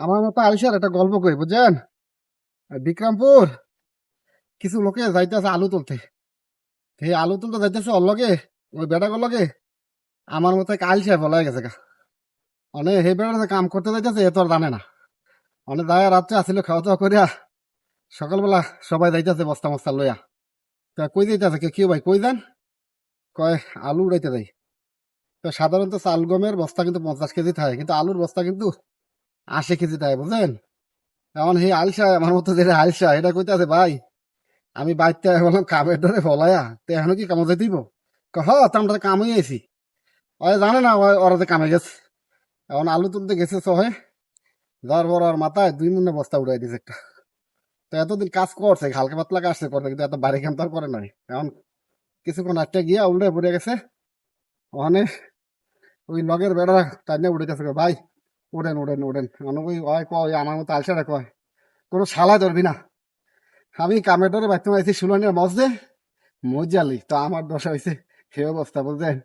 আমার মতো আলিশার একটা গল্প কই বুঝছেন। বিক্রমপুর কিছু লোকে যাইতেছে আলু তুলতে। সেই আলু তুলতে যাইতেছে ওর লগে, ওই বেটাগুর লগে আমার মতো এক আলিশা বলাই গেছে গা। অনেক সেই বেড়াতে কাম করতে যাইতেছে, এ তো আর জানে না। অনেক যায় রাত্রে আসিল খাওয়া দাওয়া করিয়া সকালবেলা সবাই যাইতেছে বস্তা মস্তা লইয়া। তা কই যাইতেছে, কেউ ভাই কই যান? কয় আলু উড়াইতে যাই। তো সাধারণত চাল গমের বস্তা কিন্তু 50 কেজি থাকে, কিন্তু আলুর বস্তা কিন্তু 80 কেজি থাকে বুঝলেন। এখন সেই আলসা আমার মতো যেটা আলসা এটা কইতাছে ভাই, আমি বাইতে বললাম কামের ধরে ফলায়া তো এখন কি কামে দিব। আমরা কামই আইছি। ওই জানে না ওরা যে কামে গেছে। এখন আলু তুলতে গেছে সহে, যার বড় আর মাথায় 2 মনে বস্তা উড়াই দিছে একটা। তো এতদিন কাজ করছে, হালকা পাতলা কাজ করছে, কিন্তু এত বাড়ি কাম তো আর করে নাই। এখন কিছুক্ষণ আটটা গিয়া উল্টে পড়ে গেছে। ওখানে ওই লগের বেড়া টাইনে উঠে গেছে, ভাই উড়েন উড়েন উড়েন। ওই ওই কয় আমার মতো আলসাটা কয় কোনো শালা ধরবি না। আমি কামের ধরে বাইতে মাইছি শুলানির মজদে মজালি, তো আমার দশা হয়েছে সে অবস্থা বুঝলেন।